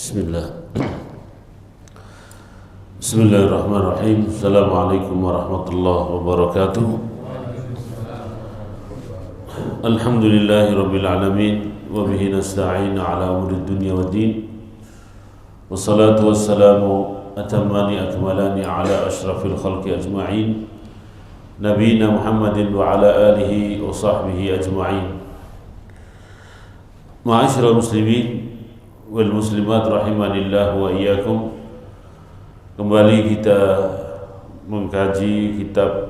Bismillah. Bismillahirrahmanirrahim. Assalamualaikum warahmatullahi wabarakatuh. Alhamdulillahi rabbil alamin wa bihi nasta'in ala umuri dunya waddin. Wassalatu wassalamu atammani akmalani ala ashrafil khalqi ajma'in, nabiyina Muhammadin wa ala alihi wa sahbihi ajma'in. Ma'asyiral muslimin wal muslimat rahimanillah wa iyyakum. Kembali kita mengkaji kitab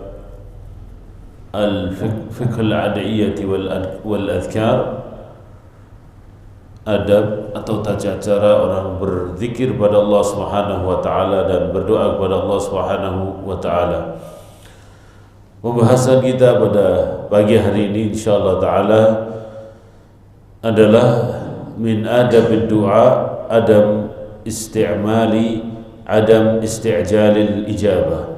Al-Fiqh Al-Ad'iyyah wal Adhkar, adab atau tata cara orang berzikir pada Allah Subhanahu wa taala dan berdoa kepada Allah Subhanahu wa taala. Pembahasan kita pada pagi hari ini insyaallah taala adalah min adab ad-du'a adam isti'jalil ijabah.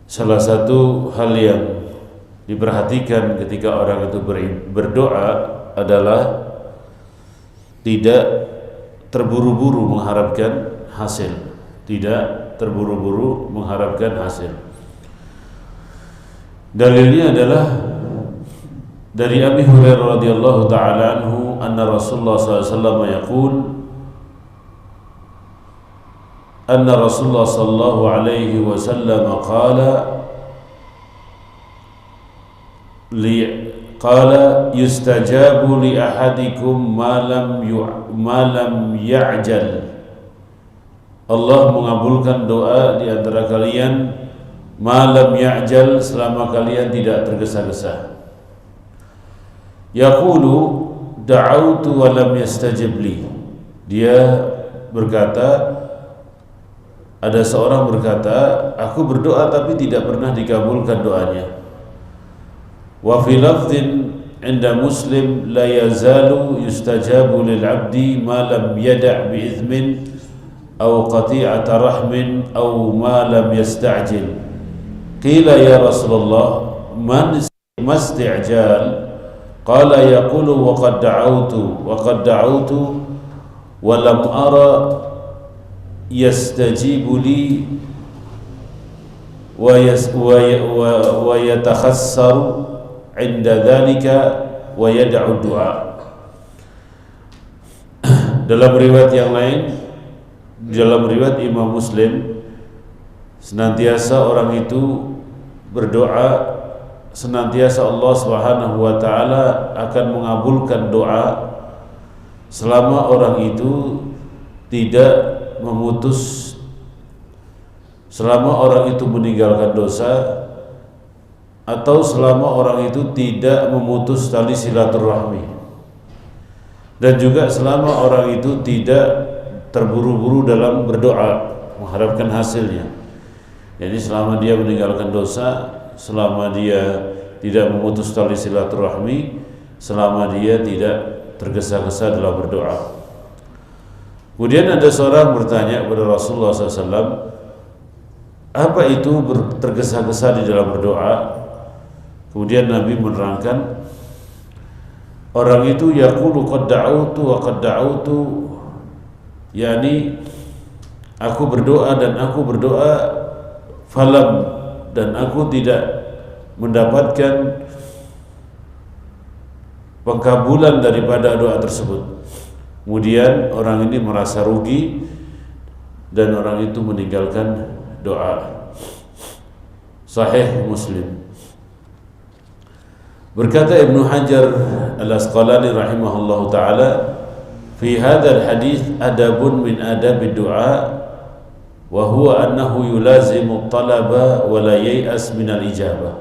Salah satu hal yang diperhatikan ketika orang itu berdoa adalah tidak terburu-buru mengharapkan hasil, tidak terburu-buru mengharapkan hasil. Dalilnya adalah dari Abi Hurairah radhiyallahu ta'ala anhu anna Rasulullah SAW yaqul anna Rasulullah sallallahu alaihi wasallam qala yustajabu li ahadikum ma lam ya'jal. Allah mengabulkan doa di antara kalian ma lam ya'jal, selama kalian tidak tergesa-gesa. Yaqulu da'autu wa lam yastajib li. Dia berkata, ada seorang berkata, aku berdoa tapi tidak pernah dikabulkan doanya. Wa fi lafdhin 'inda Muslim la yazalu yustajabu lil 'abdi ma lam yada' bi ithmin aw qati'ata rahmin aw ma lam yasta'jil. Qila ya Rasulullah man isti'jal? Qala yaqulu wa qad da'autu wa lam ara yastajibu li wa yatakhassaru 'inda dhalika wa yad'u du'a. Dalam riwayat yang lain, dalam riwayat Imam Muslim, senantiasa orang itu berdoa, senantiasa Allah Subhanahu wa taala akan mengabulkan doa selama orang itu tidak memutus, selama orang itu meninggalkan dosa, atau selama orang itu tidak memutus tali silaturahmi, dan juga selama orang itu tidak terburu-buru dalam berdoa mengharapkan hasilnya. Jadi selama dia meninggalkan dosa, selama dia tidak memutus tali silaturahmi, selama dia tidak tergesa-gesa dalam berdoa. Kemudian ada seorang bertanya kepada Rasulullah SAW, apa itu tergesa-gesa di dalam berdoa? Kemudian Nabi menerangkan, orang itu yaqulu qad da'autu wa qad da'autu, yakni aku berdoa dan aku berdoa, falam, dan aku tidak mendapatkan pengkabulan daripada doa tersebut. Kemudian orang ini merasa rugi dan orang itu meninggalkan doa. Sahih Muslim. Berkata Ibnu Hajar Al-Asqalani rahimahullahu ta'ala, fi hadzal hadits adabun min adabid du'a wa huwa annahu yulazimu talaba wa la yai'as minal ijabah.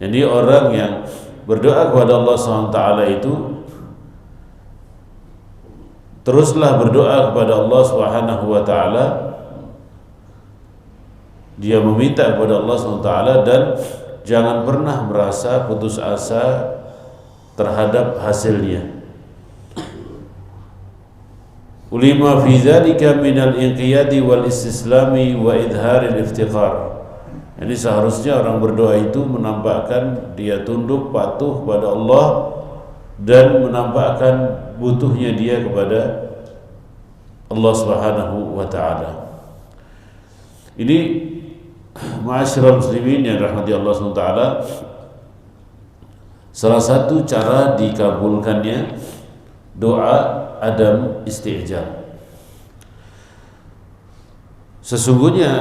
Jadi orang yang berdoa kepada Allah SWT itu teruslah berdoa kepada Allah Subhanahu wa taala, dia meminta kepada Allah Subhanahu wa taala, dan jangan pernah merasa putus asa terhadap hasilnya. Ulima fi dzalika minal inqiyadi wal istislami wa idharil iftiqar. Jadi seharusnya orang berdoa itu menampakkan dia tunduk patuh kepada Allah dan menampakkan butuhnya dia kepada Allah Subhanahu wa taala. Ini ma'asyiral muslimin yang rahmati Allah Subhanahu wa taala, salah satu cara dikabulkannya doa adam isti'jal. Sesungguhnya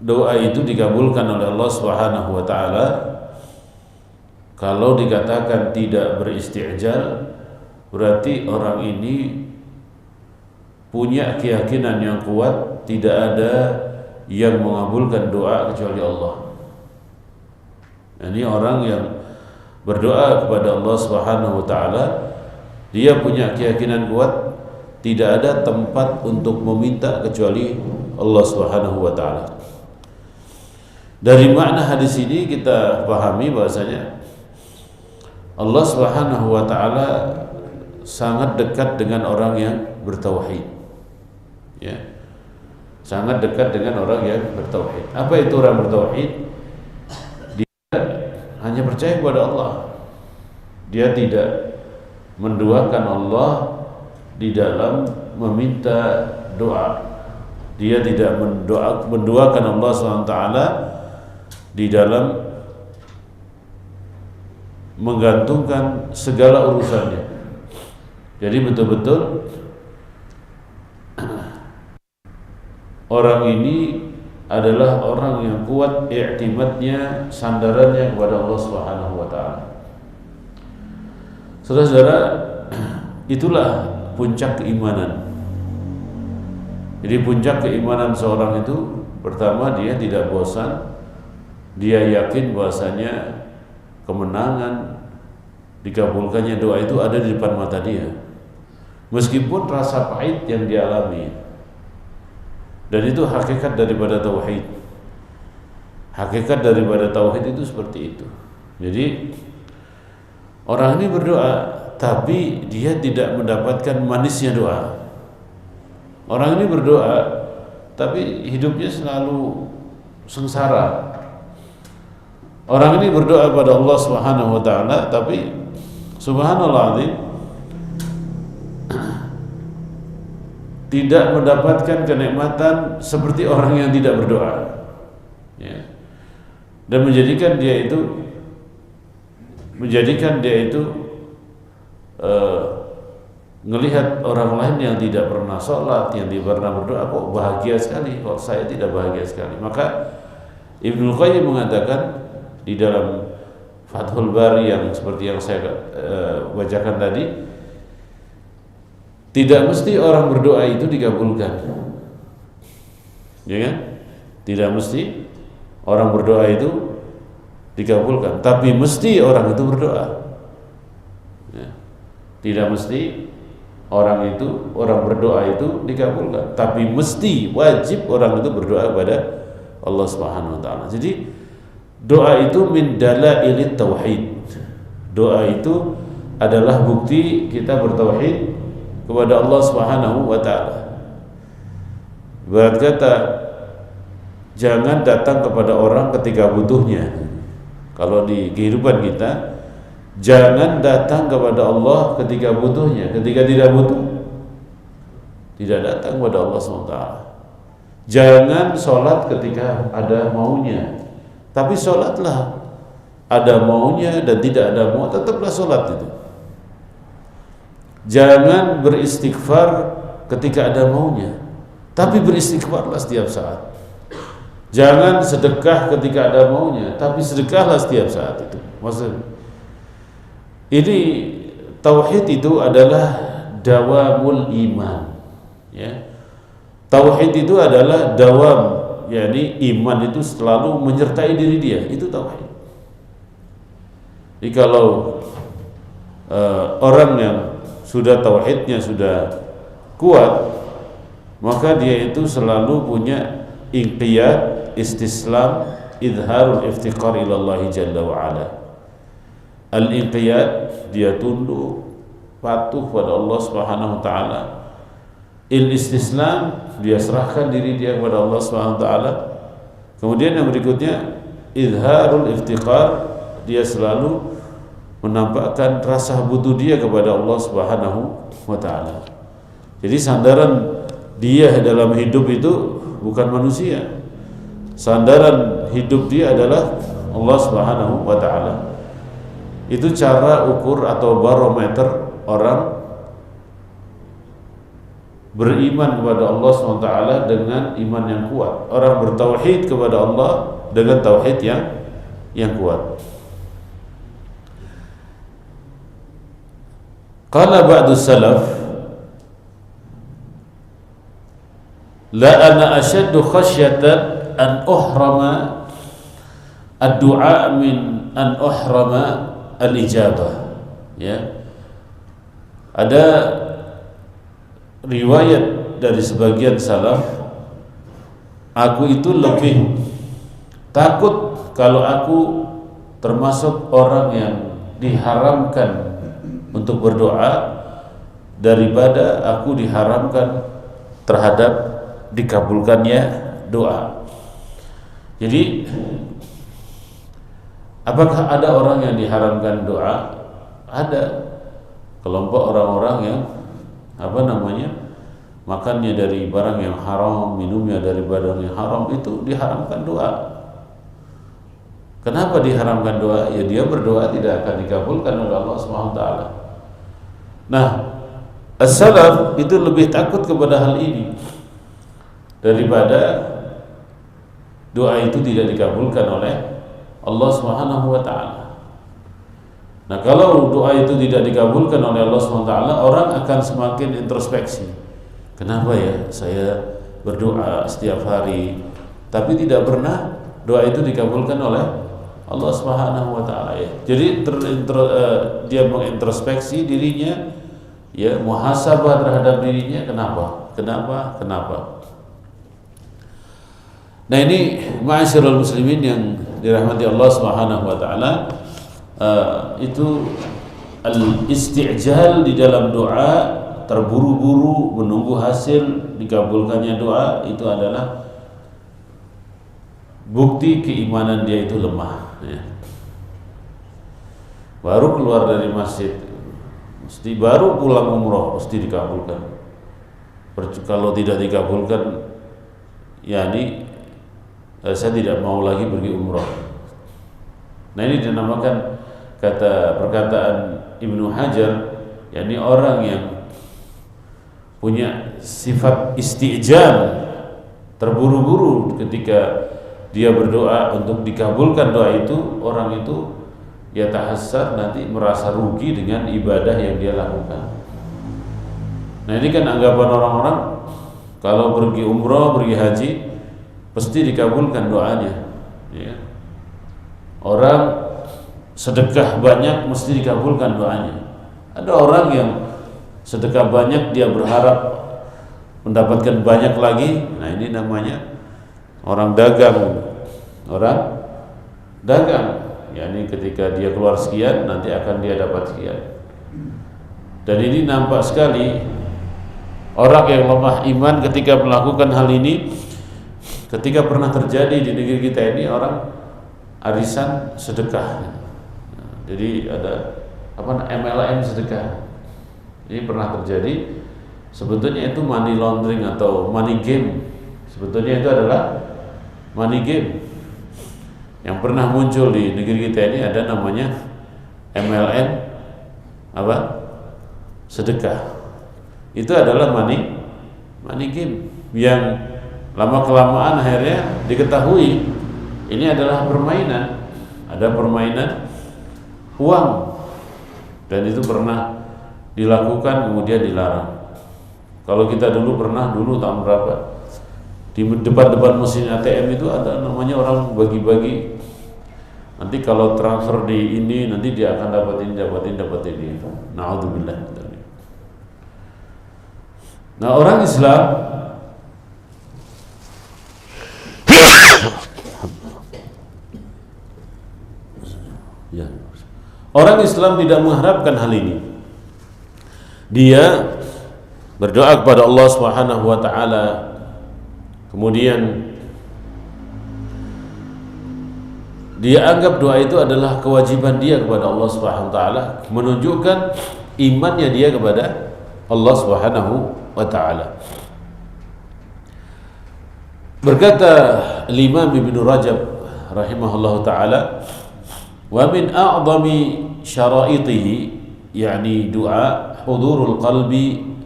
doa itu dikabulkan oleh Allah Subhanahu wa taala kalau dikatakan tidak beristi'jal, berarti orang ini punya keyakinan yang kuat tidak ada yang mengabulkan doa kecuali Allah. Ini orang yang berdoa kepada Allah Subhanahu wa taala, dia punya keyakinan kuat tidak ada tempat untuk meminta kecuali Allah Subhanahu wa taala. Dari makna hadis ini kita pahami bahwasanya Allah Subhanahu wa taala sangat dekat dengan orang yang bertauhid. Ya. Sangat dekat dengan orang yang bertauhid. Apa itu orang bertauhid? Dia hanya percaya kepada Allah. Dia tidak menduakan Allah di dalam meminta doa. Dia tidak menduakan Allah SWT di dalam menggantungkan segala urusannya. Jadi betul-betul orang ini adalah orang yang kuat i'timadnya, sandarannya kepada Allah Subhanahu wa taala. Saudara-saudara, itulah puncak keimanan. Jadi puncak keimanan seorang itu pertama dia tidak bosan, dia yakin bahwasanya kemenangan dikabulkannya doa itu ada di depan mata dia. Meskipun rasa pahit yang dia alami. Dan itu hakikat daripada tauhid. Hakikat daripada tauhid itu seperti itu. Jadi orang ini berdoa tapi dia tidak mendapatkan manisnya doa. Orang ini berdoa tapi hidupnya selalu sengsara. Orang ini berdoa pada Allah Subhanahu wa taala tapi subhanallah azim tidak mendapatkan kenikmatan seperti orang yang tidak berdoa, ya. Dan menjadikan dia itu melihat orang lain yang tidak pernah sholat, yang tidak pernah berdoa, kok bahagia sekali, kok saya tidak bahagia sekali. Maka Ibnu Qayyim mengatakan di dalam Fathul Bari yang seperti yang saya bacakan tadi, tidak mesti orang berdoa itu dikabulkan, ya kan? Tidak mesti orang berdoa itu dikabulkan, tapi mesti orang itu berdoa. Ya. Tidak mesti orang berdoa itu dikabulkan, tapi mesti wajib orang itu berdoa kepada Allah Subhanahu wa taala. Jadi doa itu min dalailit tauhid. Doa itu adalah bukti kita bertauhid kepada Allah Subhanahu wa taala. Ibarat kata, jangan datang kepada orang ketika butuhnya. Kalau di kehidupan kita, jangan datang kepada Allah ketika butuhnya. Ketika tidak butuh, tidak datang kepada Allah Subhanahu wa taala. Jangan sholat ketika ada maunya, tapi sholatlah ada maunya dan tidak ada mau, tetaplah sholat itu. Jangan beristighfar ketika ada maunya, tapi beristighfarlah setiap saat. Jangan sedekah ketika ada maunya, tapi sedekahlah setiap saat itu. Maksudnya, ini tauhid itu adalah dawamul iman, ya. Tauhid itu adalah dawam, yakni iman itu selalu menyertai diri dia, itu tauhid. Jadi kalau orang yang sudah tauhidnya sudah kuat, maka dia itu selalu punya inqiyad, istislam, izharul iftiqar ila Allah jalla wa ala. Al-inqiyad, dia tunduk, patuh pada Allah Subhanahu wa taala. Il-istislam, dia serahkan diri dia kepada Allah Subhanahu wa taala. Kemudian yang berikutnya izharul iftiqar, dia selalu menampakkan rasa butuh dia kepada Allah Subhanahu wa taala. Jadi sandaran dia dalam hidup itu bukan manusia. Sandaran hidup dia adalah Allah Subhanahu wa taala. Itu cara ukur atau barometer orang beriman kepada Allah SWT dengan iman yang kuat. Orang bertauhid kepada Allah dengan tauhid yang kuat. Qala ba'du salaf, la ana ashaddu khasyatan an uhrama ad-du'a min an uhrama al-ijabah. Ya. Ada riwayat dari sebagian salaf, aku itu lebih takut kalau aku termasuk orang yang diharamkan untuk berdoa daripada aku diharamkan terhadap dikabulkannya doa. Jadi apakah ada orang yang diharamkan doa? Ada kelompok orang-orang yang makannya dari barang yang haram, minumnya dari barang yang haram, itu diharamkan doa. Kenapa diharamkan doa? Ya dia berdoa tidak akan dikabulkan oleh Allah SWT. Nah, as-salaf itu lebih takut kepada hal ini daripada doa itu tidak dikabulkan oleh Allah SWT. Nah, kalau doa itu tidak dikabulkan oleh Allah SWT, orang akan semakin introspeksi. Kenapa ya saya berdoa setiap hari tapi tidak pernah doa itu dikabulkan oleh Allah SWT ya. Jadi dia mengintrospeksi dirinya, ya, muhasabah terhadap dirinya. Kenapa? Nah, ini ma'asyiral muslimin yang dirahmati Allah SWT, itu al-isti'jal di dalam doa, terburu-buru menunggu hasil dikabulkannya doa, itu adalah bukti keimanan dia itu lemah, ya. Baru keluar dari masjid, baru pulang umroh mesti dikabulkan. Kalau tidak dikabulkan, yakni saya tidak mau lagi pergi umroh. Nah, ini dinamakan perkataan Ibnu Hajar, yakni orang yang punya sifat istijal, terburu-buru ketika dia berdoa untuk dikabulkan doa itu. Orang itu ya tahassar, nanti merasa rugi dengan ibadah yang dia lakukan. Nah, ini kan anggapan orang-orang kalau pergi umroh, pergi haji pasti dikabulkan doanya, ya. Orang sedekah banyak mesti dikabulkan doanya. Ada orang yang sedekah banyak dia berharap mendapatkan banyak lagi. Nah, ini namanya orang dagang. Yakni ketika dia keluar sekian, nanti akan dia dapat sekian. Dan ini nampak sekali orang yang lemah iman ketika melakukan hal ini. Ketika pernah terjadi di negeri kita ini, orang arisan sedekah. Jadi ada MLM sedekah. Ini pernah terjadi. Sebetulnya itu money laundering atau money game. Sebetulnya itu adalah money game. Yang pernah muncul di negeri kita ini ada namanya MLM sedekah. Itu adalah money game yang lama kelamaan akhirnya diketahui ini adalah permainan. Ada permainan uang, dan itu pernah dilakukan kemudian dilarang. Kalau kita dulu tahun berapa, di depan mesin ATM itu ada namanya orang bagi-bagi. Nanti kalau transfer di ini, nanti dia akan dapat ini. Na'udzubillah. Nah, orang Islam orang Islam tidak mengharapkan hal ini. Dia berdoa kepada Allah Subhanahu wa taala, kemudian dia anggap doa itu adalah kewajiban dia kepada Allah Subhanahu wa taala, menunjukkan imannya dia kepada Allah Subhanahu wa taala. Berkata Imam Ibn Rajab rahimahullah ta'ala, wa min a'zami syara'itihi, yani doa hudurul qalbi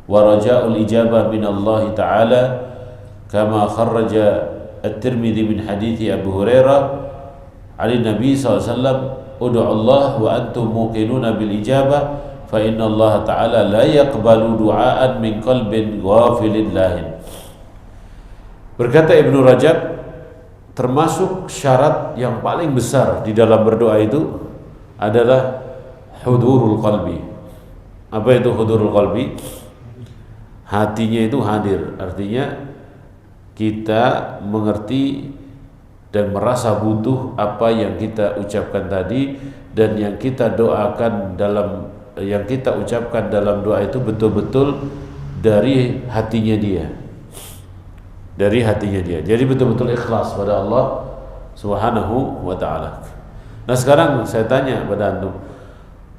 wa raja'ul ijabah min Allah ta'ala, kama kharraja at-Tirmidzi min hadithi Abu Hurairah ali Nabi SAW, ud'u Allah wa antum muqinuna bil ijabah, fa inna Allah ta'ala la yaqbalu du'aan min qalbin ghafilin lahin. Berkata Ibnu Rajab, termasuk syarat yang paling besar di dalam berdoa itu adalah hudurul qalbi. Apa itu hudurul qalbi? Hatinya itu hadir, artinya kita mengerti dan merasa butuh apa yang kita ucapkan tadi, dan yang kita doakan dalam, yang kita ucapkan dalam doa itu betul-betul dari hatinya dia. Dari hatinya dia. Jadi betul-betul ikhlas pada Allah Subhanahu wa ta'ala. Nah, sekarang saya tanya pada antum,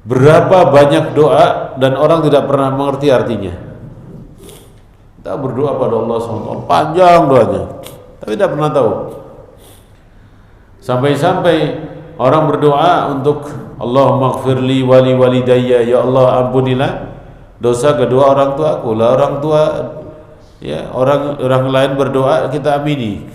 berapa banyak doa dan orang tidak pernah mengerti artinya? Kita berdoa pada Allah SWT, panjang doanya, tapi tidak pernah tahu. Sampai-sampai orang berdoa untuk Allahumma ighfirli wali walidayya, ya Allah ampunilah dosa kedua orang tuaku. Lah orang tua, ya, orang lain berdoa kita amini,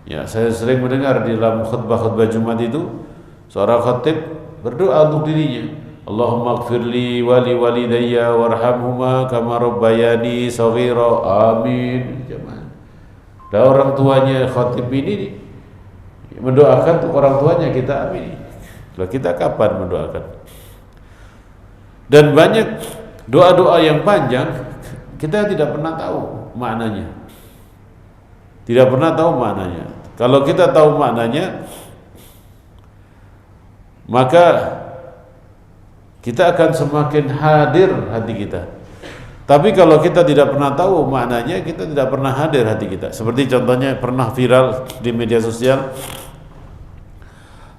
ya saya sering mendengar di dalam khutbah Jumat itu seorang khatib berdoa untuk dirinya, Allahumma ighfirli wali walidayya warhamhuma kama rabbayani shaghira, amin. Dan orang tuanya khatib ini mendoakan untuk orang tuanya, kita amini. Lah kita kapan mendoakan? Dan banyak doa-doa yang panjang kita tidak pernah tahu maknanya. Tidak pernah tahu maknanya. Kalau kita tahu maknanya, maka kita akan semakin hadir hati kita. Tapi kalau kita tidak pernah tahu maknanya, kita tidak pernah hadir hati kita. Seperti contohnya pernah viral di media sosial,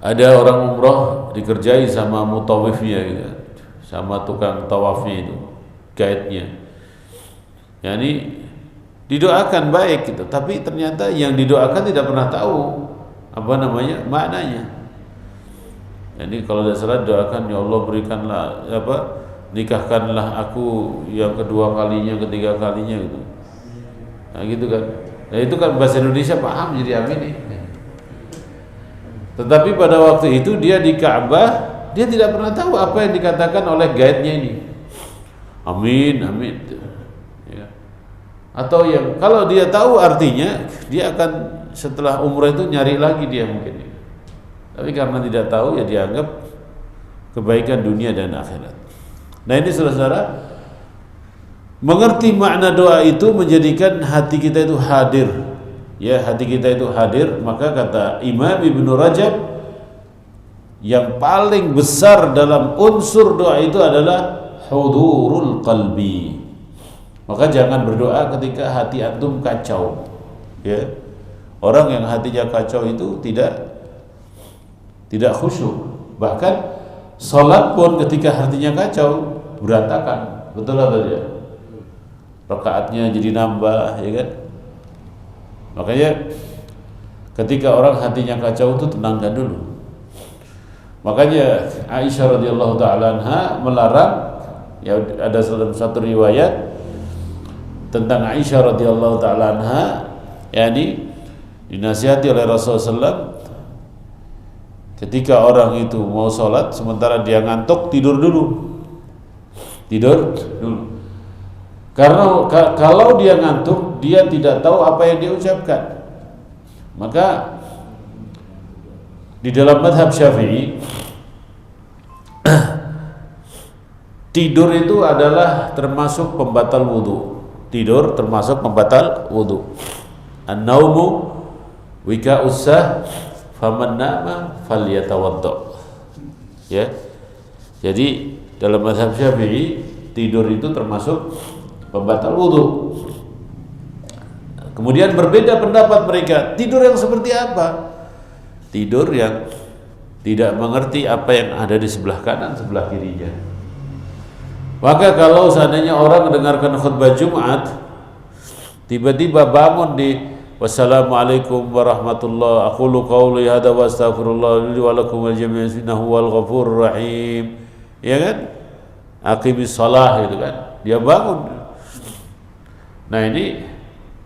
ada orang umroh dikerjai sama mutawifnya gitu, sama tukang tawafnya itu, guide-nya. Yani didoakan baik gitu, tapi ternyata yang didoakan tidak pernah tahu apa namanya maknanya. Jadi kalau tidak salah doakan, ya Allah berikanlah nikahkanlah aku yang kedua kalinya, ketiga kalinya gitu. Nah gitu kan. Nah itu kan bahasa Indonesia paham, jadi amin. Tetapi pada waktu itu dia di Ka'bah, dia tidak pernah tahu apa yang dikatakan oleh guide-nya ini. Amin, amin. Atau yang kalau dia tahu artinya, dia akan setelah umrah itu nyari lagi dia mungkin. Tapi karena tidak tahu, ya dianggap kebaikan dunia dan akhirat. Nah ini saudara-saudara, mengerti makna doa itu menjadikan hati kita itu hadir. Ya, hati kita itu hadir. Maka kata Imam Ibn Rajab, yang paling besar dalam unsur doa itu adalah hudurul qalbi. Maka jangan berdoa ketika hati antum kacau. Ya. Orang yang hatinya kacau itu tidak khusyuk. Bahkan salat pun ketika hatinya kacau berantakan. Betul atau tidak? Rakaatnya jadi nambah, ya kan? Makanya ketika orang hatinya kacau itu tenangkan dulu. Makanya Aisyah radhiyallahu taala anha melarang, ya ada dalam satu riwayat tentang Aisyah radhiyallahu taala anha, yakni dinasihati oleh Rasulullah SAW ketika orang itu mau sholat sementara dia ngantuk, tidur dulu. Karena kalau dia ngantuk, dia tidak tahu apa yang dia ucapkan. Maka di dalam mazhab Syafi'i tidur itu adalah termasuk pembatal wudu. Tidur termasuk pembatal wudu. An-naumu wika'us sah, faman nama falyatawadda. Ya. Jadi dalam mazhab Syafi'i tidur itu termasuk pembatal wudu. Kemudian berbeda pendapat mereka, tidur yang seperti apa? Tidur yang tidak mengerti apa yang ada di sebelah kanan, sebelah kirinya. Maka kalau seandainya orang mendengarkan khutbah Jumat, tiba-tiba bangun di wassalamualaikum warahmatullahi aqulu qawli hadza wa astaghfirullah li wa lakum wa jami'an innahu wal ghafurur rahim, ya kan, aqimis shalah gitu kan, dia bangun. Nah ini,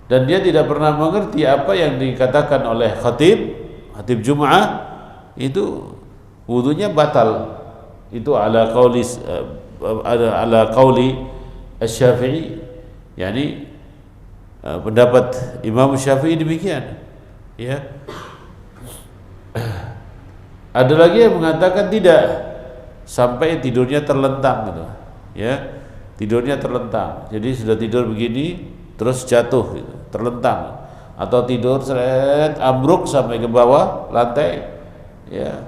dan dia tidak pernah mengerti apa yang dikatakan oleh khatib Jum'ah, itu wudunya batal. Itu ala qauli Asy-Syafi'i, yakni pendapat Imam Syafi'i demikian, ya. Ada lagi yang mengatakan tidak, sampai tidurnya terlentang gitu, ya, tidurnya terlentang. Jadi sudah tidur begini terus jatuh gitu, terlentang, atau tidur seret ambruk sampai ke bawah lantai, ya,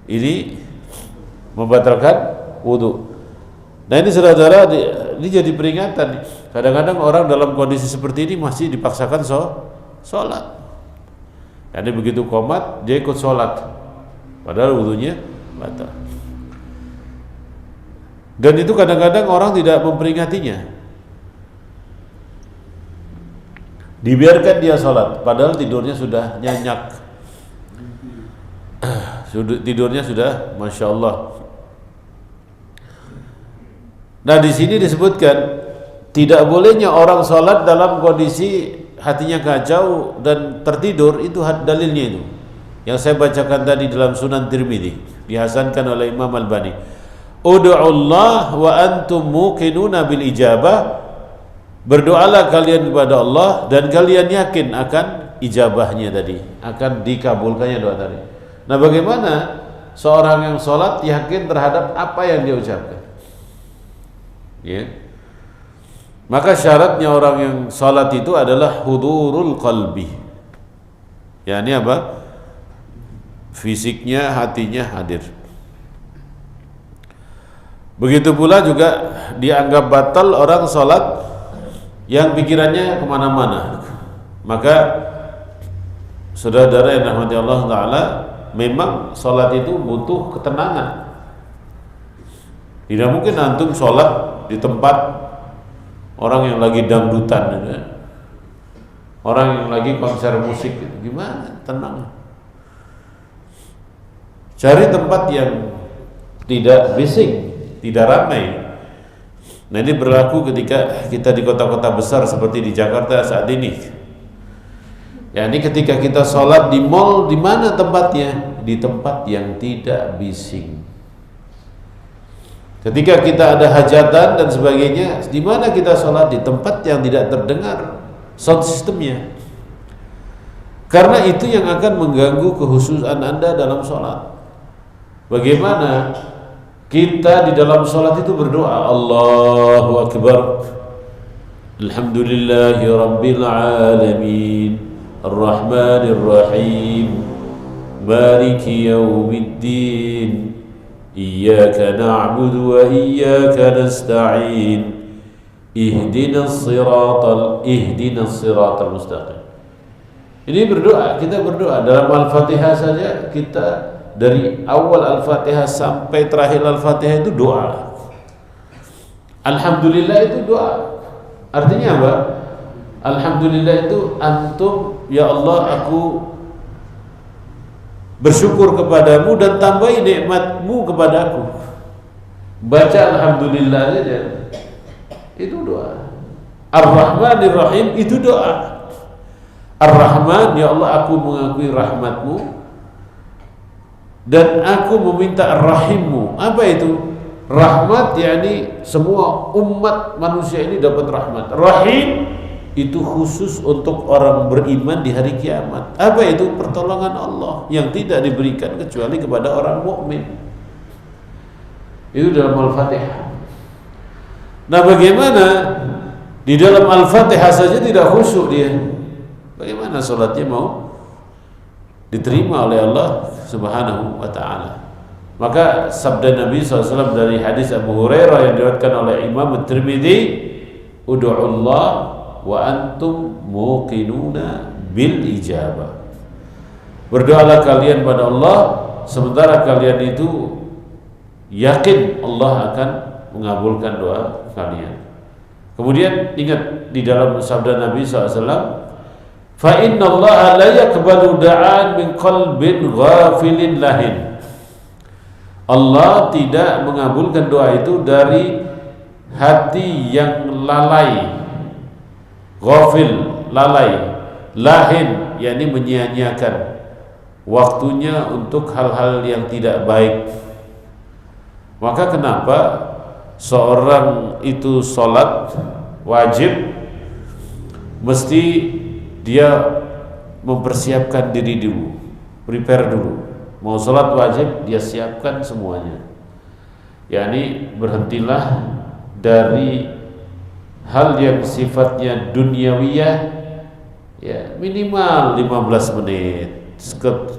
ini membatalkan wudu. Nah ini saudara, ini jadi peringatan. Kadang-kadang orang dalam kondisi seperti ini masih dipaksakan sholat. Jadi begitu qomat dia ikut sholat, padahal wudunya batal. Dan itu kadang-kadang orang tidak memperingatinya, dibiarkan dia sholat, padahal tidurnya sudah nyenyak, tidurnya sudah masya Allah. Nah di sini disebutkan tidak bolehnya orang sholat dalam kondisi hatinya kacau dan tertidur. Itu dalilnya itu yang saya bacakan tadi dalam Sunan Tirmidzi, dihasankan oleh Imam Albani. Ud'ullah wa antum muqinuna bil ijabah, berdoalah kalian kepada Allah dan kalian yakin akan ijabahnya tadi, akan dikabulkannya doa tadi. Nah bagaimana seorang yang sholat yakin terhadap apa yang dia ucapkan, ya? Maka syaratnya orang yang sholat itu adalah hudurul qalbi, yakni apa? Fisiknya, hatinya hadir. Begitu pula juga dianggap batal orang sholat yang pikirannya kemana-mana. Maka saudara yang rahmati Allah Ta'ala, memang sholat itu butuh ketenangan. Tidak mungkin antum sholat di tempat orang yang lagi dangdutan, ya, orang yang lagi konser musik, gimana tenang? Cari tempat yang tidak bising, tidak ramai. Nah ini berlaku ketika kita di kota-kota besar seperti di Jakarta saat ini. Ya ini ketika kita sholat di mall, di mana tempatnya? Di tempat yang tidak bising. Ketika kita ada hajatan dan sebagainya, di mana kita sholat? Di tempat yang tidak terdengar sound systemnya. Karena itu yang akan mengganggu kehususan Anda dalam sholat. Bagaimana kita di dalam sholat itu berdoa, Allahu Akbar, Alhamdulillahi Rabbil Alamin, Ar-Rahmanir Rahim, Maliki Yawmiddin, Iyyaka na'budu wa iyyaka nasta'in, Ihdinas siratal mustaqim. Ini berdoa, kita berdoa dalam Al-Fatihah saja, kita dari awal Al-Fatihah sampai terakhir Al-Fatihah itu doa. Alhamdulillah itu doa. Artinya apa? Alhamdulillah itu antum, ya Allah, aku bersyukur kepadamu dan tambahi nikmatmu kepadaku. Baca Alhamdulillah saja, itu doa. Ar-Rahmanir Rahim itu doa. Ar-Rahman, ya Allah, aku mengakui rahmatmu dan aku meminta Ar-Rahimmu. Apa itu? Rahmat yakni semua umat manusia ini dapat rahmat. Rahim itu khusus untuk orang beriman di hari kiamat. Apa itu? Pertolongan Allah yang tidak diberikan kecuali kepada orang mukmin. Itu dalam Al-Fatihah. Nah bagaimana di dalam Al-Fatihah saja tidak khusyuk dia, bagaimana sholatnya mau diterima oleh Allah Subhanahu wa ta'ala? Maka sabda Nabi SAW dari hadis Abu Hurairah yang diriwayatkan oleh Imam Tirmidzi, ud'ullah wa antum muqinuna bil ijabah, berdoalah kalian pada Allah sementara kalian itu yakin Allah akan mengabulkan doa kalian. Kemudian ingat di dalam sabda Nabi SAW, fa inna Allah la yaqbalu da'an min qalbin ghafilin lahin. Allah tidak mengabulkan doa itu dari hati yang lalai, ghafil, lalai, lahin, yakni menyia-nyiakan waktunya untuk hal-hal yang tidak baik. Maka kenapa seorang itu sholat wajib mesti dia mempersiapkan diri dulu, prepare dulu. Mau sholat wajib dia siapkan semuanya, yakni berhentilah dari hal yang sifatnya duniawiyah, ya minimal 15 menit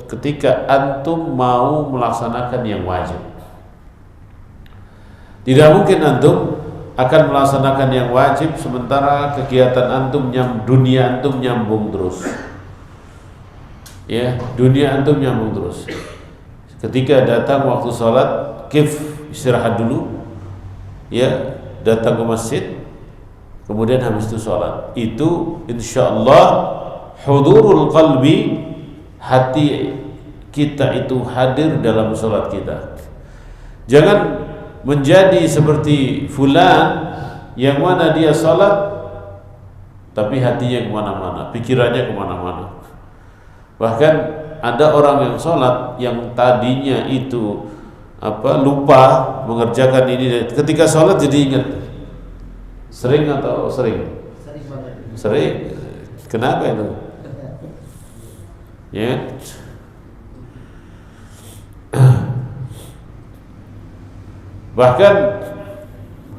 ketika antum mau melaksanakan yang wajib. Tidak mungkin antum akan melaksanakan yang wajib sementara kegiatan antum dunia antum nyambung terus. Ya, dunia antum nyambung terus. Ketika datang waktu sholat, istirahat dulu, ya, datang ke masjid, kemudian habis itu sholat. Itu insyaallah hudurul qalbi, hati kita itu hadir dalam sholat kita. Jangan menjadi seperti fulan yang mana dia salat tapi hatinya kemana-mana, pikirannya kemana-mana. Bahkan ada orang yang salat yang tadinya itu lupa mengerjakan ini, ketika salat jadi ingat. Sering atau sering? Sering. Kenapa itu? Ya. Bahkan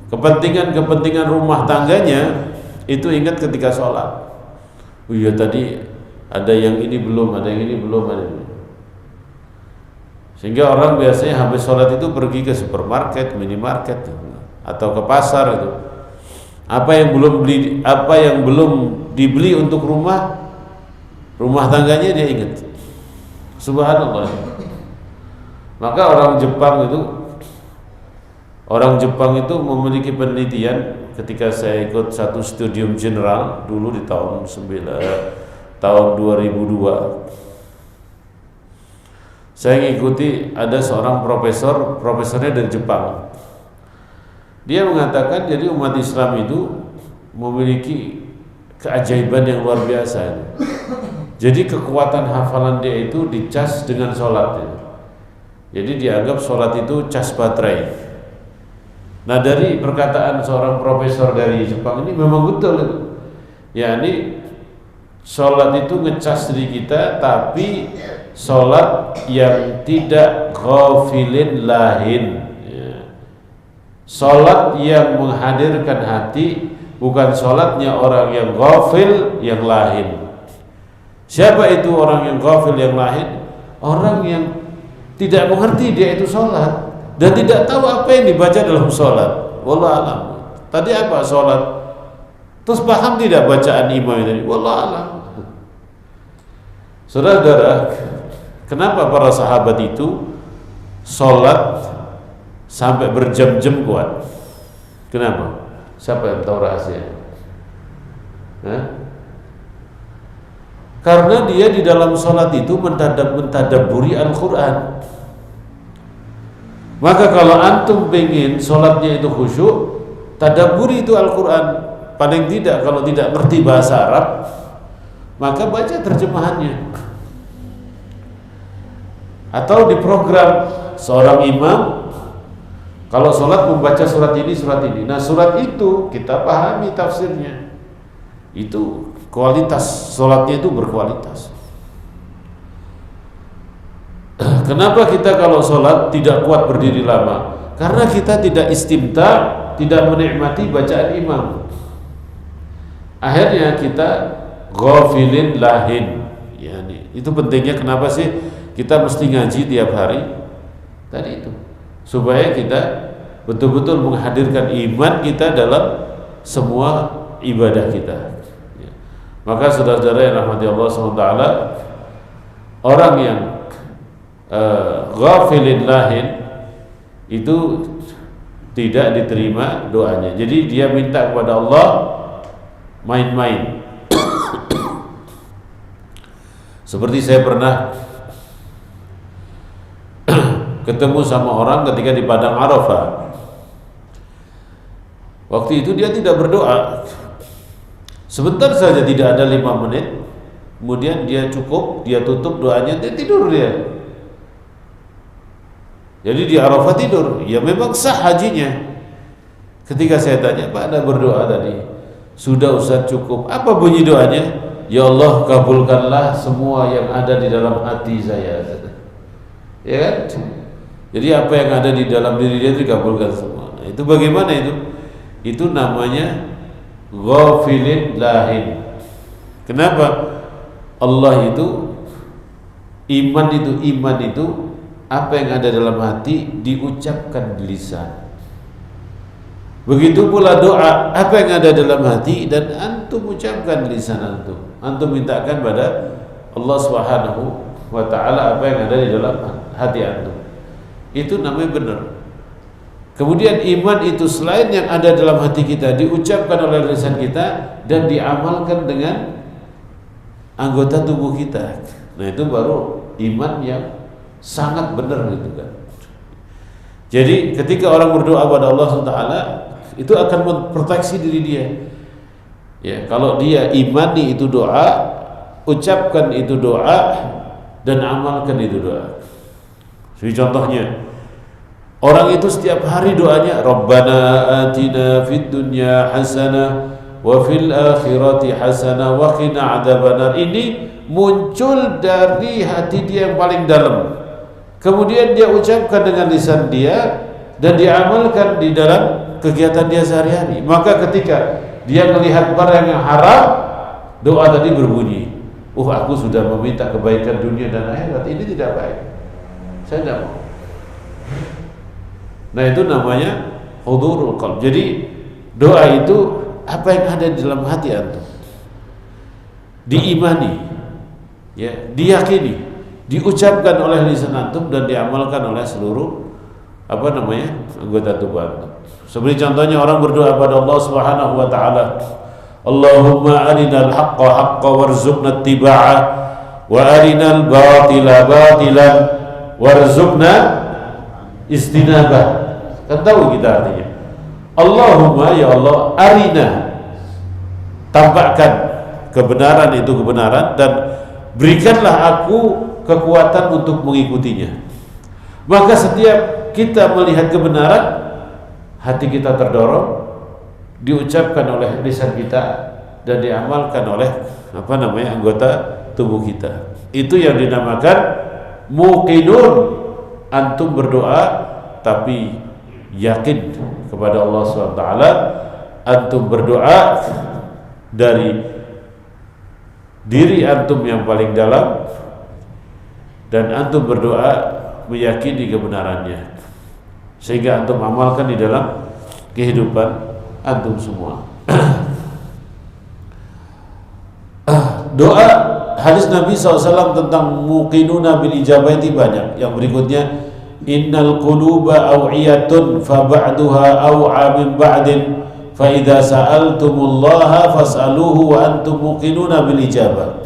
kepentingan rumah tangganya itu ingat ketika sholat. Oh iya, tadi ada yang ini belum, ada yang ini belum, ada yang ini. Sehingga orang biasanya habis sholat itu pergi ke supermarket, minimarket, atau ke pasar itu. Apa yang belum dibeli untuk rumah tangganya dia ingat. Subhanallah. Maka orang Jepang itu memiliki penelitian. Ketika saya ikut satu studium general dulu di tahun 2002, saya mengikuti, ada seorang profesornya dari Jepang. Dia mengatakan jadi umat Islam itu memiliki keajaiban yang luar biasa. Jadi kekuatan hafalan dia itu dicas dengan sholat. Jadi dianggap sholat itu cas baterai. Nah, dari perkataan seorang profesor dari Jepang ini memang betul itu. yakni sholat itu ngecas diri kita, tapi sholat yang tidak ghafilin lahin, ya. Sholat yang menghadirkan hati, bukan sholatnya orang yang ghafil yang lahin. Siapa itu orang yang ghafil yang lahin? Orang yang tidak mengerti dia itu sholat dan tidak tahu apa yang dibaca dalam sholat. Wallahu a'lam. Tadi apa sholat? Terus paham tidak bacaan imam tadi? Wallahu a'lam. Saudara-saudara, kenapa para sahabat itu sholat sampai berjam-jam kuat? Kenapa? Siapa yang tahu rahasia? Karena dia di dalam sholat itu mentadabburi Al-Quran. Maka kalau antum pengen sholatnya itu khusyuk, tadabburi itu Al-Quran. Paling tidak kalau tidak ngerti bahasa Arab, maka baca terjemahannya. Atau di program seorang imam, kalau sholat membaca surat ini, surat ini. Nah, surat itu kita pahami tafsirnya. Itu kualitas sholatnya itu berkualitas. Kenapa kita kalau sholat tidak kuat berdiri lama? Karena kita tidak istimta, tidak menikmati bacaan imam. Akhirnya kita ghafilin lahin. Yani, itu pentingnya kenapa sih kita mesti ngaji tiap hari? Tadi itu supaya kita betul-betul menghadirkan iman kita dalam semua ibadah kita. Maka saudara-saudara yang rahmati Allah SWT, orang yang ghafilin lahin itu tidak diterima doanya. Jadi dia minta kepada Allah main-main. Seperti saya pernah ketemu sama orang ketika di Padang Arafah. Waktu itu dia tidak berdoa. Sebentar saja, tidak ada 5 menit. Kemudian dia cukup, dia tutup doanya, dia tidur dia. Jadi di Arafah tidur. Ya memang sah hajinya. Ketika saya tanya, Pak, Anda berdoa tadi? Sudah Ustaz, cukup. Apa bunyi doanya? Ya Allah, kabulkanlah semua yang ada di dalam hati saya. Ya kan? Jadi apa yang ada di dalam diri dia itu dikabulkan semua. Nah, itu bagaimana itu? Itu namanya ghafilin lahin. Kenapa? Allah itu, iman itu apa yang ada dalam hati diucapkan di lisan. Begitu pula doa, apa yang ada dalam hati dan antum ucapkan di lisan antum. Antum mintakan pada Allah Subhanahu wa taala apa yang ada di dalam hati antum. Itu namanya benar. Kemudian iman itu selain yang ada dalam hati kita diucapkan oleh lisan kita dan diamalkan dengan anggota tubuh kita. Nah, itu baru iman yang sangat benar gitu kan. Jadi ketika orang berdoa pada Allah SWT, itu akan memproteksi diri dia. Ya, kalau dia imani itu doa, ucapkan itu doa dan amalkan itu doa. Jadi contohnya, orang itu setiap hari doanya Rabbana atina fid dunya hasanah wa fil akhirati hasanah wa qina adzabannar. Ini muncul dari hati dia yang paling dalam. Kemudian dia ucapkan dengan lisan dia dan diamalkan di dalam kegiatan dia sehari-hari. Maka ketika dia melihat barang yang haram, doa tadi berbunyi, aku sudah meminta kebaikan dunia dan akhirat, ini tidak baik, saya tidak mau. Nah, itu namanya hudurul qalb. Jadi doa itu apa yang ada di dalam hati antum, diimani, ya, diyakini, diucapkan oleh lisan antum dan diamalkan oleh seluruh anggota tubuh antum. Seperti contohnya orang berdoa pada Allah Subhanahu wa taala, Allahumma arinal haqqa haqqan warzuqna ittiba'ah wa arinal batila batilan warzuqna istinabah. Kan tahu kita artinya. Allahumma, ya Allah, arina, tampakkan kebenaran itu kebenaran dan berikanlah aku kekuatan untuk mengikutinya. Maka setiap kita melihat kebenaran, hati kita terdorong, diucapkan oleh lisan kita dan diamalkan oleh anggota tubuh kita. Itu yang dinamakan muqinun. Antum berdoa tapi yakin kepada Allah SWT. Antum berdoa dari diri antum yang paling dalam dan antum berdoa meyakini kebenarannya, sehingga antum amalkan di dalam kehidupan antum semua. Doa hadis Nabi SAW tentang muqinuna bil ijabah itu banyak. Yang berikutnya, innal quluba aw'iyatun fa ba'duha aw'a min ba'din fa idza sa'altumullaha fas'aluhu wa antum muqinuna bil ijabah.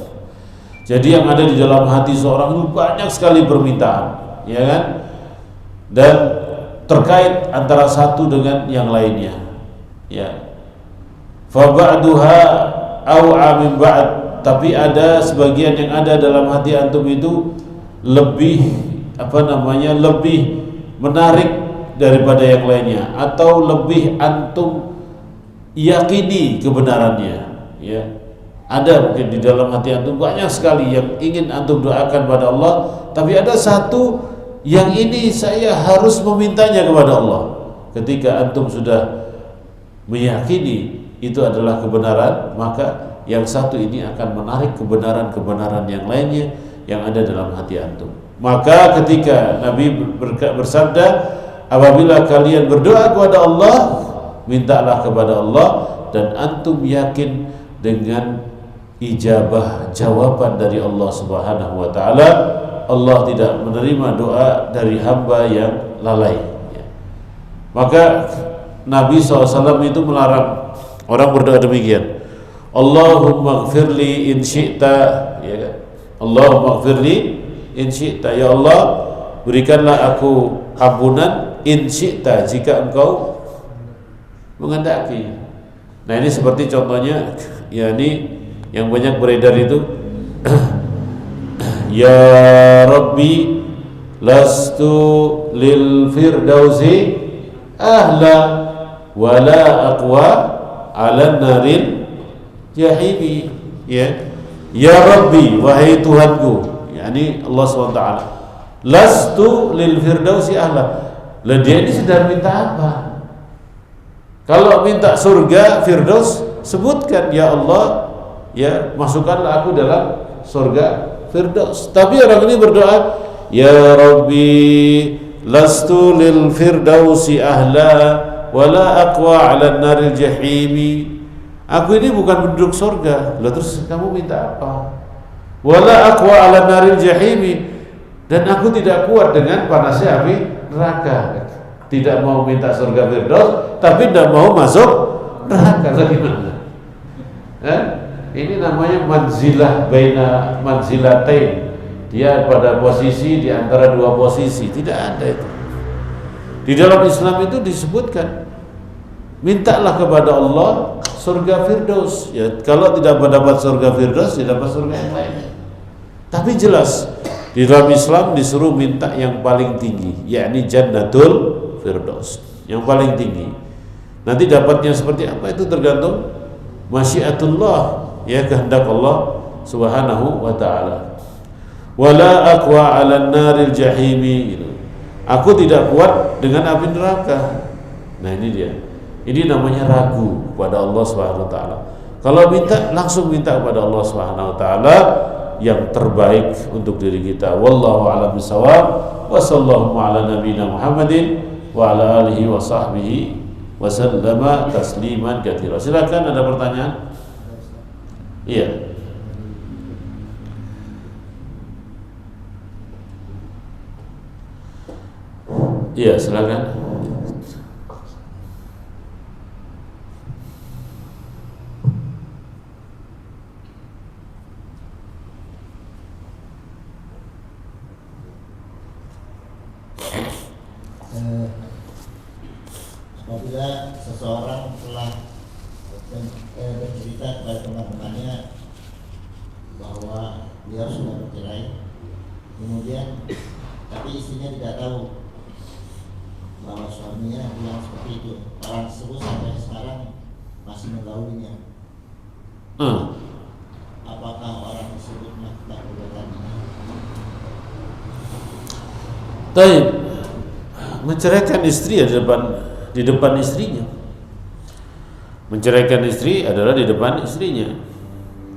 Jadi yang ada di dalam hati seorang itu banyak sekali permintaan, ya kan? Dan terkait antara satu dengan yang lainnya, ya. Fa ba'duha aw'a min ba'd, tapi ada sebagian yang ada dalam hati antum itu lebih lebih menarik daripada yang lainnya, atau lebih antum yakini kebenarannya, ya. Ada mungkin di dalam hati antum banyak sekali yang ingin antum doakan pada Allah, tapi ada satu yang ini saya harus memintanya kepada Allah. Ketika antum sudah meyakini itu adalah kebenaran, maka yang satu ini akan menarik kebenaran-kebenaran yang lainnya yang ada dalam hati antum. Maka ketika Nabi bersabda, apabila kalian berdoa kepada Allah, mintalah kepada Allah dan antum yakin dengan ijabah, jawaban dari Allah Subhanahu wa taala. Allah tidak menerima doa dari hamba yang lalai, ya. Maka Nabi SAW itu melarang orang berdoa demikian. Allahumma gfirli in syi'ta, ya kan? Allahumma gfirli in syi'ta, ya Allah berikanlah aku ampunan in syi'ta, jika engkau menghendaki. Nah ini seperti contohnya, yakni yang banyak beredar itu ya Rabbi lastu lil firdausi ahla wala aqwa ala naril jahimi, ya Rabbi, wahai Tuhanku, yakni Allah SWT, lastu lil firdausi ahla. Lah dia ini sedang minta apa? Kalau minta surga firdaus, sebutkan ya Allah, ya masukkanlah aku dalam surga firdaus. Tapi orang ini berdoa ya Rabbi lastu lil firdausi ahla wala aqwa ala naril jahimi. Aku ini bukan penduduk surga. Lah terus kamu minta apa? Wala aqwa ala naril jahimi, dan aku tidak kuat dengan panasnya api neraka. Tidak mau minta surga firdaus tapi tidak mau masuk neraka. Bagaimana? Ini namanya manzilah baina manzilatain. Dia pada posisi di antara dua posisi. Tidak ada itu. Di dalam Islam itu disebutkan, mintalah kepada Allah surga firdaus. Ya, kalau tidak mendapat surga firdaus, dapat surga yang lain. Tapi jelas di dalam Islam disuruh minta yang paling tinggi, yakni jannatul firdaus, yang paling tinggi. Nanti dapatnya seperti apa itu tergantung masyiatullah, ya, kehendak Allah Subhanahu wa taala. Wala aqwa 'alan naril jahimi, gitu. Aku tidak kuat dengan api neraka. Nah ini dia. Ini namanya ragu kepada Allah Subhanahu wa taala. Kalau minta, langsung minta kepada Allah Subhanahu wa taala yang terbaik untuk diri kita. Wallahu a'lam bishawab. Wa sallallahu ala nabiyyina Muhammadin wa ala alihi wa sahbihi wa sallama tasliman katsira. Silakan, ada pertanyaan? Iya. Iya, silakan. Apabila seseorang telah bercerita kepada teman-temannya bahwa dia sudah bercerai, kemudian tapi istrinya tidak tahu bahwa suaminya bilang seperti itu, orang tersebut sampai sekarang masih menggaulinya, apakah orang tersebut melakukan perbuatan ini? Baik, menceraikan istri di depan istrinya. Menceraikan istri adalah di depan istrinya.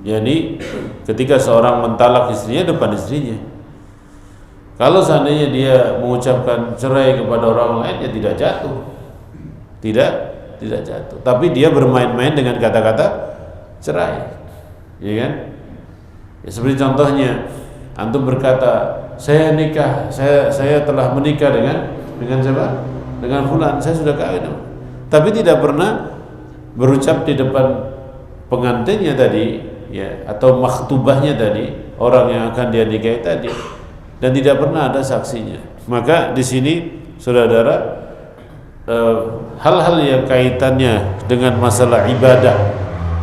Yani ketika seorang mentalak istrinya depan istrinya. Kalau seandainya dia mengucapkan cerai kepada orang lain, ya tidak jatuh. Tidak jatuh. Tapi dia bermain-main dengan kata-kata cerai. Ya kan? Ya, seperti contohnya antum berkata, saya telah menikah dengan siapa? Dengan fulan, saya sudah kawin. Tapi tidak pernah berucap di depan pengantinnya tadi, ya, atau makhtubahnya tadi, orang yang akan dia nikahi tadi, dan tidak pernah ada saksinya. Maka di sini saudara, hal-hal yang kaitannya dengan masalah ibadah,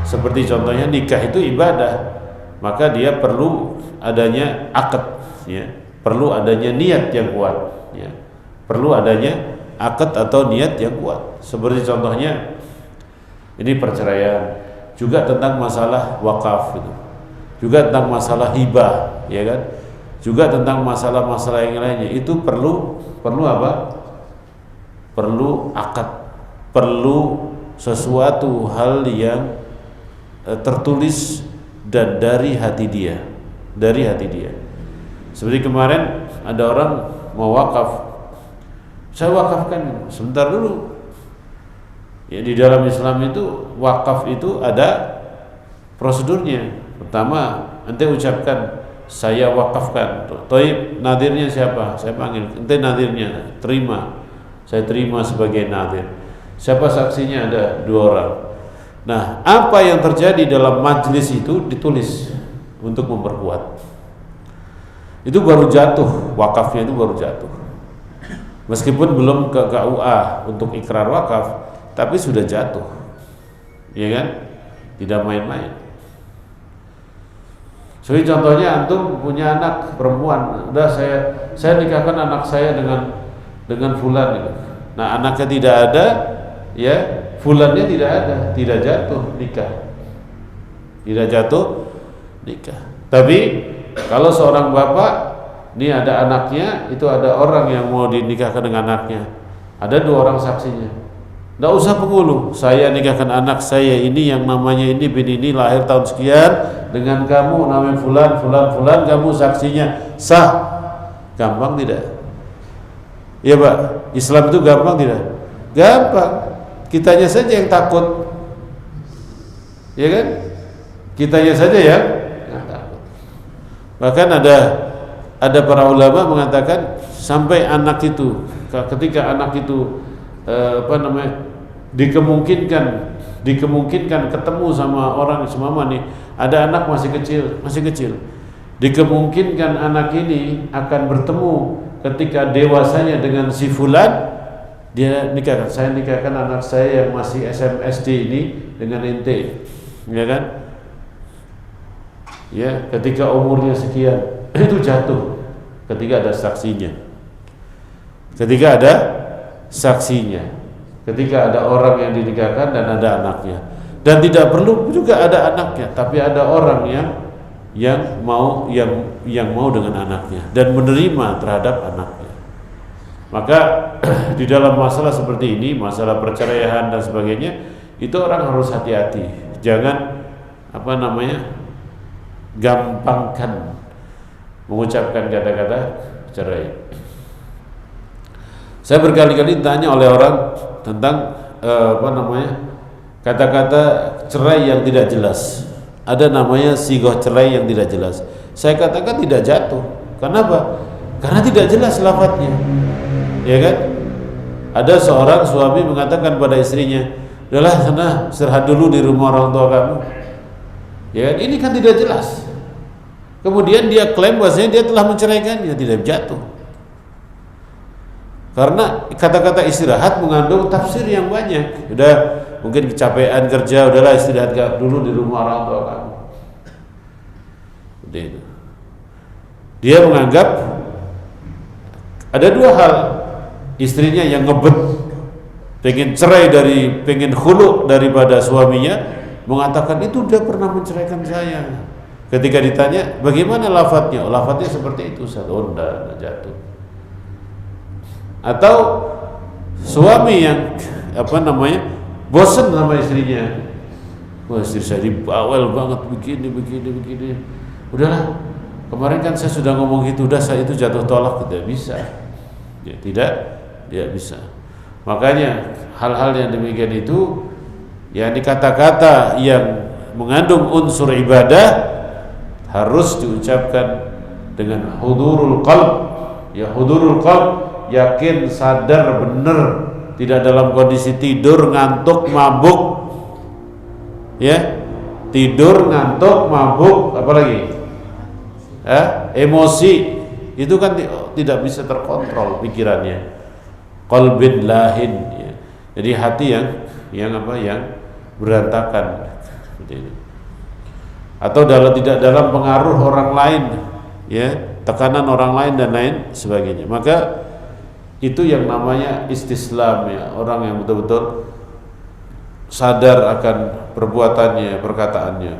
seperti contohnya nikah itu ibadah, maka dia perlu adanya akad, ya, perlu adanya niat yang kuat, ya, perlu adanya akad atau niat yang kuat. Seperti contohnya ini perceraian, juga tentang masalah wakaf itu, juga tentang masalah hibah, ya kan, juga tentang masalah-masalah yang lainnya. Itu perlu apa? Perlu akad, perlu sesuatu hal yang tertulis dan dari hati dia, Seperti kemarin ada orang mau wakaf, saya wakafkan, sebentar dulu. Ya, di dalam Islam itu wakaf itu ada prosedurnya. Pertama, ente ucapkan saya wakafkan. Toib, nadirnya siapa? Saya panggil. Ente nadirnya, terima. saya terima sebagai nadhir. Siapa saksinya? Ada 2 orang. Nah, apa yang terjadi dalam majlis itu ditulis untuk memperkuat. Itu baru jatuh, wakafnya itu baru jatuh. Meskipun belum ke KUA untuk ikrar wakaf, tapi sudah jatuh. Ya kan? Tidak main-main. Jadi contohnya antum punya anak perempuan, udah saya nikahkan anak saya dengan fulan gitu. Nah, anaknya tidak ada, ya, fulannya tidak ada, tidak jatuh nikah. Tidak jatuh nikah. Tapi kalau seorang bapak, ini ada anaknya, itu ada orang yang mau dinikahkan dengan anaknya. Ada 2 orang saksinya. Nggak usah penghulu, saya nikahkan anak saya ini yang namanya ini bin ini lahir tahun sekian dengan kamu namanya fulan, kamu saksinya sah. Gampang tidak? Iya Pak, Islam itu gampang tidak? Gampang. Kitanya saja yang takut. Ya kan? Kitanya saja yang takut. Bahkan ada para ulama mengatakan sampai anak itu, ketika anak itu dikemungkinkan ketemu sama orang semama nih, ada anak masih kecil, dikemungkinkan anak ini akan bertemu ketika dewasanya dengan si fulan, dia nikahkan, saya nikahkan anak saya yang masih SD ini dengan ente, ya kan? Ya, ketika umurnya sekian, itu jatuh ketika ada saksinya. Ketika ada orang yang dinikahkan dan ada anaknya, dan tidak perlu juga ada anaknya, tapi ada orang yang mau dengan anaknya dan menerima terhadap anaknya. Maka di dalam masalah seperti ini, masalah perceraian dan sebagainya, itu orang harus hati-hati. Jangan gampangkan mengucapkan kata-kata cerai. Saya berkali-kali ditanya oleh orang tentang kata-kata cerai yang tidak jelas. Ada namanya sighah cerai yang tidak jelas. Saya katakan tidak jatuh. Kenapa? Karena tidak jelas lafadznya. Ya kan? Ada seorang suami mengatakan pada istrinya, "Udahlah sana istirahat dulu di rumah orang tua kamu." Ya kan? Ini kan tidak jelas. Kemudian dia klaim bahwasanya dia telah menceraikannya, tidak jatuh. Karena kata-kata istirahat mengandung tafsir yang banyak. Udah mungkin kecapean kerja, udahlah istirahat dulu di rumah orang tua kamu. Seperti itu. Dia menganggap ada 2 hal. Istrinya yang ngebet, pengen khulu daripada suaminya, mengatakan itu dia pernah menceraikan saya. Ketika ditanya bagaimana lafadznya, lafadznya seperti itu, udah jatuh. Atau suami yang bosan sama istrinya, wah istri saya dibawel banget begini. Udahlah, kemarin kan saya sudah ngomong gitu, udah saya itu jatuh tolak. Tidak bisa, ya, tidak bisa. Makanya hal-hal yang demikian itu, ya, kata-kata yang mengandung unsur ibadah harus diucapkan dengan hudurul qalb. Ya, hudurul qalb, yakin, sadar, benar, tidak dalam kondisi tidur, ngantuk, mabuk. Ya, tidur, ngantuk, mabuk, apalagi emosi, itu kan tidak bisa terkontrol pikirannya. Qalbin lahin, ya. Jadi hati yang berantakan, seperti itu. Atau tidak dalam pengaruh orang lain, ya, tekanan orang lain dan lain sebagainya. Maka itu yang namanya istislam, ya, orang yang betul-betul sadar akan perbuatannya, perkataannya.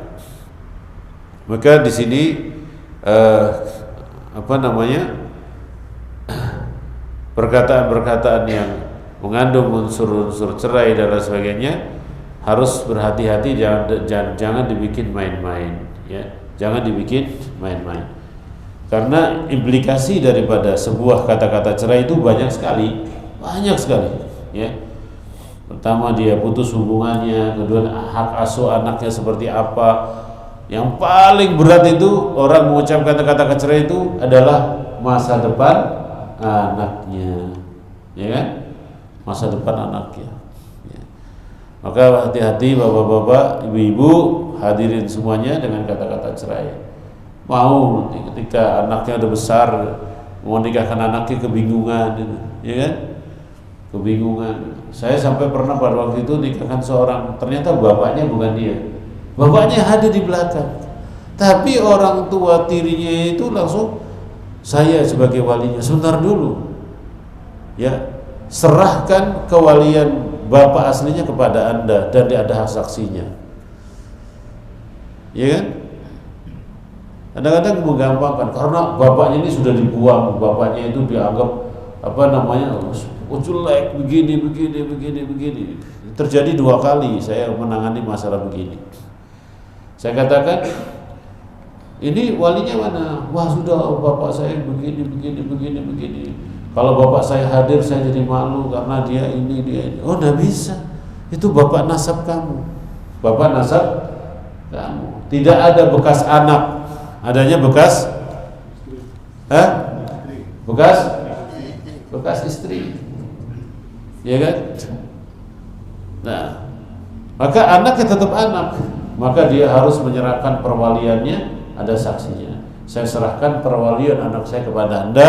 Maka di sini perkataan-perkataan yang mengandung unsur-unsur cerai dan lain sebagainya harus berhati-hati, jangan dibikin main-main, ya. Jangan dibikin main-main. Karena implikasi daripada sebuah kata-kata cerai itu banyak sekali, ya. Pertama, dia putus hubungannya, kedua hak asuh anaknya seperti apa. Yang paling berat itu orang mengucapkan kata-kata cerai itu adalah masa depan anaknya, ya kan? masa depan anaknya. Ya. Maka hati-hati bapak-bapak, ibu-ibu, hadirin semuanya dengan kata-kata cerai. Mau nanti ketika anaknya udah besar, mau nikahkan anaknya kebingungan, ya kan? Kebingungan. Saya sampai pernah pada waktu itu nikahkan seorang, ternyata bapaknya bukan dia. Bapaknya hadir di belakang. Tapi orang tua tirinya itu langsung, saya sebagai walinya, sebentar dulu. Ya, serahkan kewalian bapak aslinya kepada Anda dan ada hak saksinya. Ya kan? Kadang-kadang menggampangkan karena bapaknya ini sudah dibuang, bapaknya itu dianggap jelek begini. Terjadi 2 kali saya menangani masalah begini. Saya katakan, ini walinya mana? Wah sudah, bapak saya begini. Kalau bapak saya hadir saya jadi malu karena dia ini. Oh enggak bisa, itu bapak nasab kamu. Bapak nasab kamu. Tidak ada bekas anak, adanya bekas bekas istri, ya kan? Nah, maka anaknya tetap anak, maka dia harus menyerahkan perwaliannya, ada saksinya. Saya serahkan perwalian anak saya kepada Anda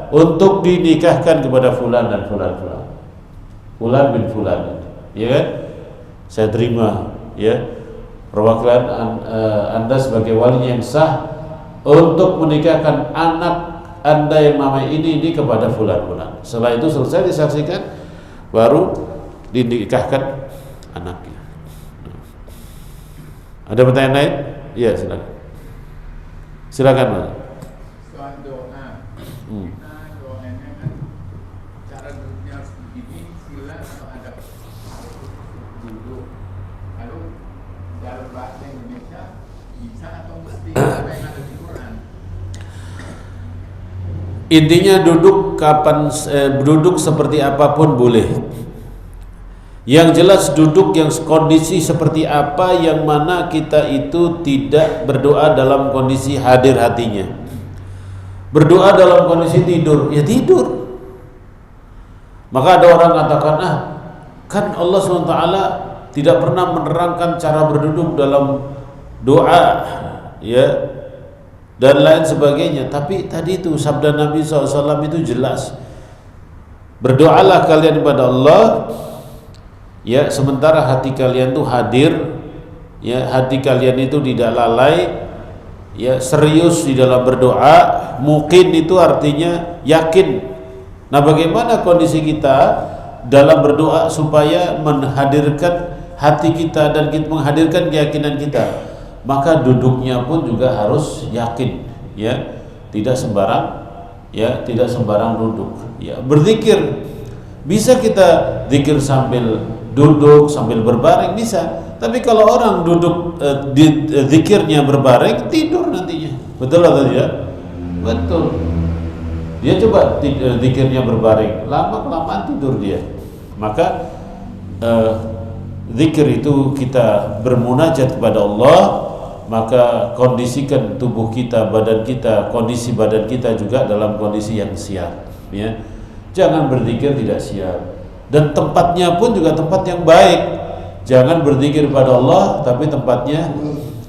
untuk dinikahkan kepada fulan dan fulan bin fulan, ya kan? Saya terima, ya, perwakilan Anda sebagai walinya yang sah untuk menikahkan anak Anda yang namanya ini kepada fulan. Setelah itu selesai disaksikan, baru dinikahkan anaknya. Ada pertanyaan lain? Iya, silakan Mas. Soal doa, kita doanya kan cara duduknya harus begini, sila atau adab duduk. Lalu dalam bahasa Indonesia bisa atau mesti apa yang ada di Quran? Intinya duduk seperti apapun boleh. Yang jelas duduk yang kondisi seperti apa yang mana kita itu tidak berdoa dalam kondisi hadir hatinya. Berdoa dalam kondisi tidur, ya tidur. Maka ada orang katakan, kan Allah SWT tidak pernah menerangkan cara berduduk dalam doa, ya, dan lain sebagainya. Tapi tadi itu sabda Nabi SAW itu jelas, berdoalah kalian kepada Allah, ya, sementara hati kalian itu hadir, ya, hati kalian itu tidak lalai, ya, serius di dalam berdoa. Mungkin itu artinya yakin. Nah, bagaimana kondisi kita dalam berdoa supaya menghadirkan hati kita dan menghadirkan keyakinan kita? Maka duduknya pun juga harus yakin, ya, tidak sembarang duduk, ya. Berzikir bisa kita zikir sambil duduk, sambil berbaring bisa. Tapi kalau orang duduk zikirnya berbaring, tidur nantinya. Betul atau tidak? Betul. Dia coba zikirnya berbaring, lama-kelamaan tidur dia. Maka zikir itu kita bermunajat kepada Allah, maka kondisikan tubuh kita, badan kita, kondisi badan kita juga dalam kondisi yang siap, ya. Jangan berzikir tidak siap. Dan tempatnya pun juga tempat yang baik. Jangan berzikir pada Allah tapi tempatnya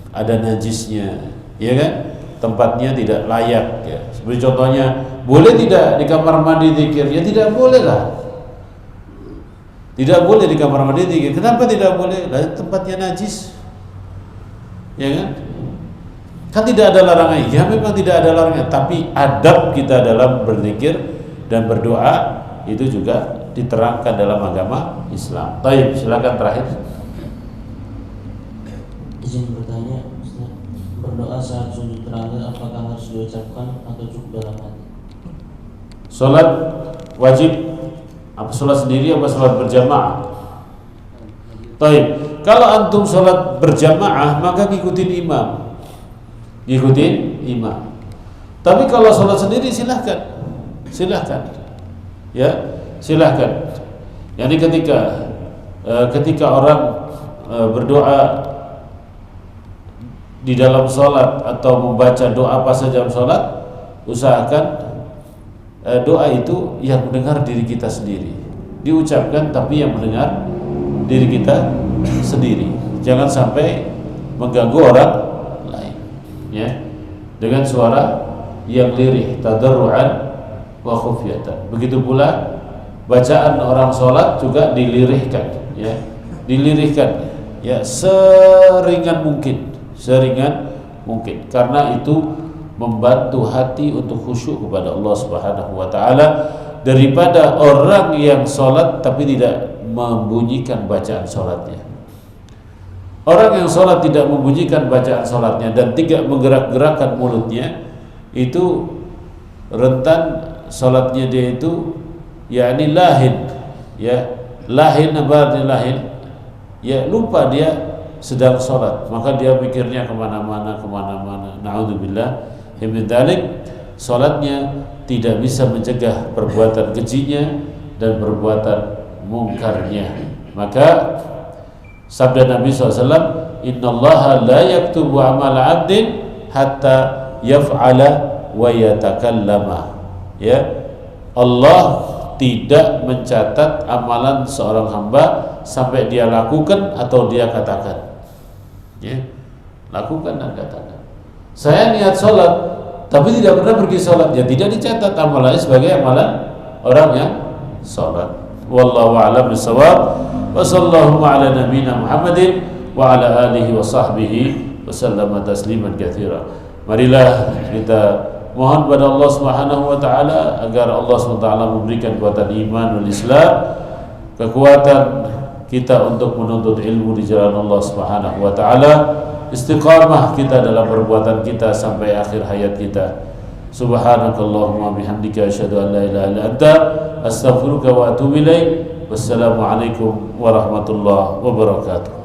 ada najisnya, ya kan? Tempatnya tidak layak, ya. Seperti contohnya, boleh tidak di kamar mandi zikir? Ya tidak boleh lah. Tidak boleh di kamar mandi zikir. Kenapa tidak boleh? Lah tempatnya najis. Ya kan? Kan tidak ada larangan. Ya memang tidak ada larangan, tapi adab kita dalam berzikir dan berdoa itu juga diterangkan dalam agama Islam. Baik, silakan terakhir. Izin bertanya, Ustaz, berdoa saat sujud terakhir apakah harus diucapkan atau cukup dalam hati? Salat wajib apa salat sendiri apa salat berjamaah? Baik, kalau antum salat berjamaah maka ngikutin imam. Tapi kalau salat sendiri silahkan. Ya, silahkan. Yani ketika orang berdoa di dalam sholat atau membaca doa apa saja dalam sholat, usahakan doa itu yang mendengar diri kita sendiri. diucapkan, tapi yang mendengar diri kita sendiri. Jangan sampai mengganggu orang lain, ya, dengan suara yang lirih, tadarruan wa khufyatan. Begitu pula bacaan orang sholat juga dilirihkan, ya, dilirihkan, ya, seringan mungkin, karena itu membantu hati untuk khusyuk kepada Allah Subhanahu wa taala, daripada orang yang sholat tapi tidak membunyikan bacaan sholatnya. Orang yang sholat tidak membunyikan bacaan sholatnya dan tidak menggerak-gerakkan mulutnya, itu rentan sholatnya dia itu yakni lahin, ya, lahin, apa lahin, ya, lupa dia sedang sholat, maka dia pikirnya kemana-mana. Na'udzubillah min dzalik. Sholatnya tidak bisa mencegah perbuatan kejinya dan perbuatan mungkarnya. Maka sabda Nabi SAW, innallaha la yaktubu amal abdin hatta yaf'ala wa yatakallama. Ya, Allah tidak mencatat amalan seorang hamba sampai dia lakukan atau dia katakan. Ya, lakukan dan katakan. Saya niat sholat tapi tidak pernah pergi sholat, ya tidak dicatat amalannya sebagai amalan orang yang sholat. Wallahu a'lam bishawab. Wa sallallahu ala nabiyyina Muhammadin wa ala alihi wa sahbihi wa sallama tasliman katsira. Marilah kita mohon pada Allah Subhanahu wa taala agar Allah Subhanahu wa taala memberikan kekuatan iman dan Islam, kekuatan kita untuk menuntut ilmu di jalan Allah Subhanahu wa taala, istiqamah kita dalam perbuatan kita sampai akhir hayat kita. Subhanakallahumma bihamdika asyhadu an la ilaha illa anta astaghfiruka wa atubu ilaik. Wassalamualaikum warahmatullahi wabarakatuh.